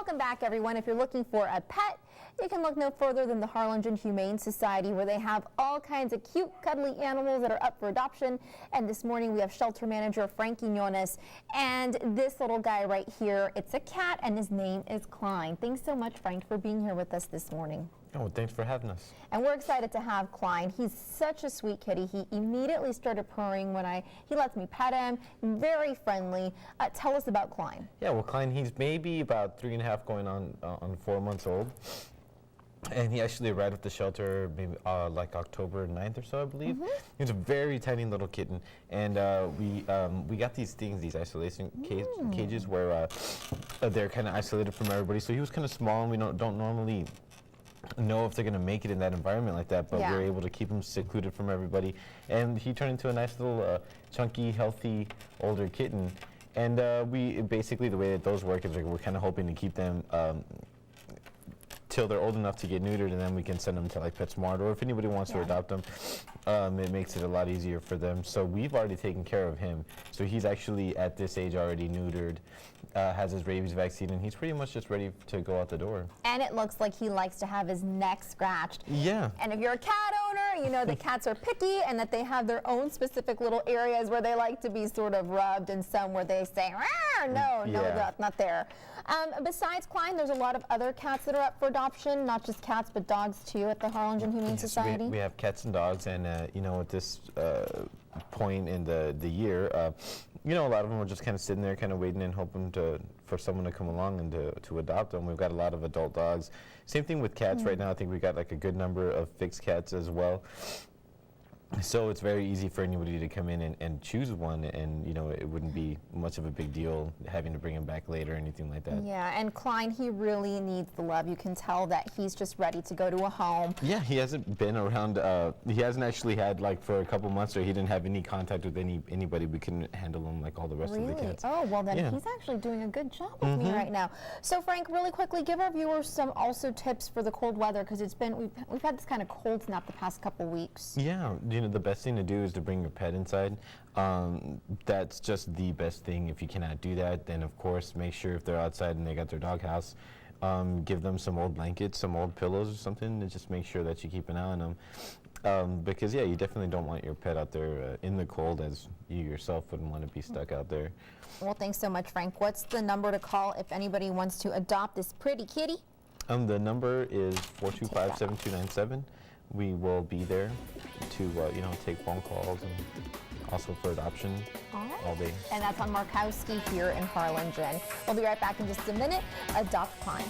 Welcome back, everyone. If you're looking for a pet, you can look no further than the Harlingen Humane Society, where they have all kinds of cute, cuddly animals that are up for adoption. And this morning we have shelter manager Frank Quinones and this little guy right here. It's a cat, and his name is Cline. Thanks so much, Frank, for being here with us this morning. Oh, thanks for having us. And we're excited to have Cline. He's such a sweet kitty. He immediately started purring when he lets me pet him. Very friendly. Tell us about Cline. Yeah, well, Cline, he's maybe about 3.5 going on 4 months old. And he actually arrived at the shelter maybe like October 9th or so, I believe. He was a very tiny little kitten, and we got these things, these isolation cages where they're kind of isolated from everybody. So he was kind of small, and we don't normally know if they're going to make it in that environment like that, but we're able to keep him secluded from everybody, and he turned into a nice little chunky, healthy, older kitten. And we basically, the way that those work is we're kind of hoping to keep them till they're old enough to get neutered, and then we can send them to like PetSmart, or if anybody wants to adopt them, it makes it a lot easier for them. So we've already taken care of him. So he's actually at this age already neutered, has his rabies vaccine, and he's pretty much just ready to go out the door. And it looks like he likes to have his neck scratched. Yeah. And if you're a cat owner, you know that cats are picky and that they have their own specific little areas where they like to be sort of rubbed, and some where they say, no, that's not there. Besides Cline, there's a lot of other cats that are up for adoption, not just cats, but dogs too at the Harlingen Humane Society. We have cats and dogs, and you know, at this point in the year, you know, a lot of them are just kind of sitting there, kind of waiting and hoping for someone to come along and to adopt them. We've got a lot of adult dogs. Same thing with cats right now. I think we got like a good number of fixed cats as well. So it's very easy for anybody to come in and choose one, and you know, it wouldn't be much of a big deal having to bring him back later or anything like that. Yeah, and Cline, he really needs the love. You can tell that he's just ready to go to a home. Yeah, he hasn't been around, he hasn't actually had, like, for a couple months, or he didn't have any contact with anybody. We couldn't handle him like all the rest of the cats. Oh, well then he's actually doing a good job with me right now. So Frank, really quickly, give our viewers some also tips for the cold weather, because it's been, we've had this kind of cold snap the past couple weeks. Yeah, you know, the best thing to do is to bring your pet inside. That's just the best thing. If you cannot do that, then of course make sure if they're outside and they got their doghouse, give them some old blankets, some old pillows or something, and just make sure that you keep an eye on them. Because yeah, you definitely don't want your pet out there in the cold, as you yourself wouldn't want to be stuck out there. Well, thanks so much, Frank. What's the number to call if anybody wants to adopt this pretty kitty? The number is 425-7297. We will be there to you know, take phone calls and also for adoption all day. And that's on Markowski here in Harlingen. We'll be right back in just a minute. Adopt Cline.